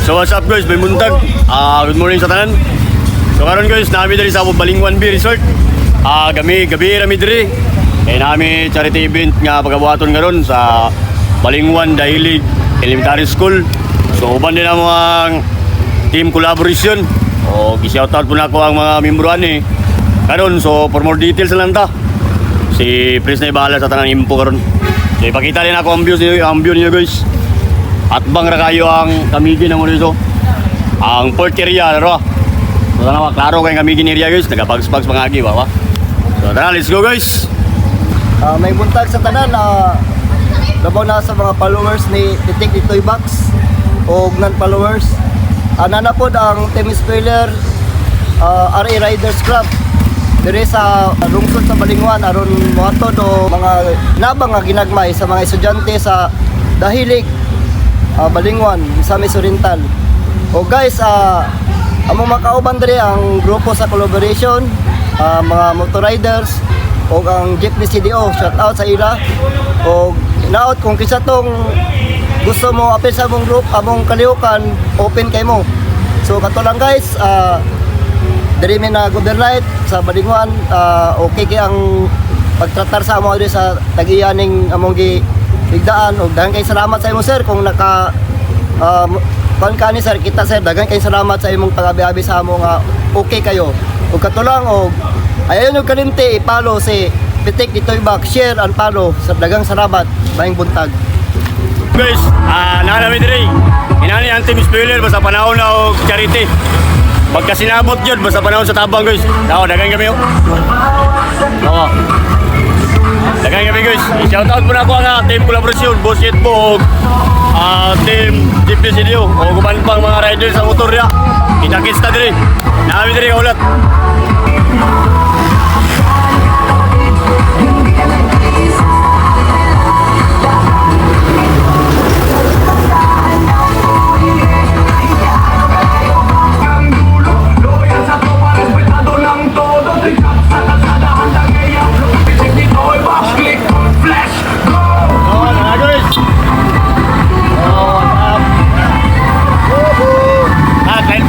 So what's up guys, may buntag. Good morning sa tanan. So karon guys, nami diri sa Balingwan B Resort. Gabi rami diri. Kay nami charity event nga pagabuhaton karon sa Balingwan Dahilig Elementary School. So uban din ang mga team collaboration. O gi-shoutout po na ako ang mga membro ani. Karon so for more details lang ta. Si Prince na ibahala sa tanang info karon. So ipakita din ako ang view niyo guys. At bang rakayo ang kamigin ng Moriso. Ang port area, laro. So sana klaro kayong kamigin area guys. Nagapags-pags pangagi ba? So tara, let's go guys. May buntag sa tanan na labaw na sa mga followers ni Titik Ditoy Box o non-followers. Nana po ang team spoiler RA Riders Club diri sa lungsod sa Balingwan aron mohatod o mga nabang nga ginagmay sa mga estudyante sa Dahilig Balingwan, Misamis Oriental. O guys, among makauban diri ang grupo sa collaboration, mga motor riders o ang jeepney CDO, shout out sa ila. O naot kung kisa tong gusto mo apil sa among group, among kalihukan, open kay mo. So kato lang guys, diri mi na government sa Balingwan, okay kay ang pagtratar sa amo diri sa tag-iyaning among bigdaan. Og daghang kay salamat sa imo sir kung naka kani sir kita sir, daghang kay salamat sa imong pag-abi sa amo nga okay kayo. Og katulang og ayon og kalimti i-follow si Titik Ditoy Box, share and follow. Sa daghang salamat, maayong buntag. Guys, nalami diri. Inani ang team spoiler basta panahon na og charity. Pagka sinabot yun, basta panahon sa tabang guys. Daghang kami Oo. Daghang kami guys. I-shoutout po na ako ang team collaboration, Bossjet po, team Jeepney CDO, o kuman pang mga riders sa motor ya. Kita-kits na diri. Nakami diri kaulat.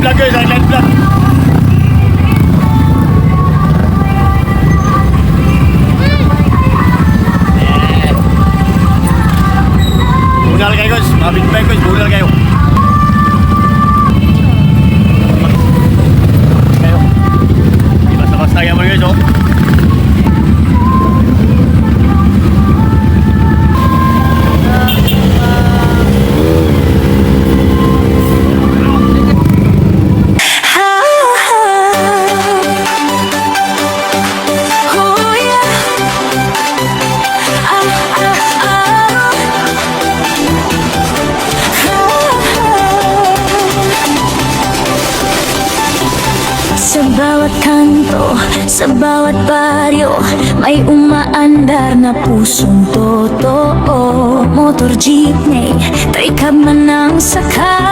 Vlog guys, live vlog. Bunal kayo guys, mga big bike guys, bunal kayo. Di basta-basta kayo mga guys, oh. Sa bawat kanto, sa bawat baryo, may umaandar na pusong totoo. Motor, jeepney, trikab man ang sakay.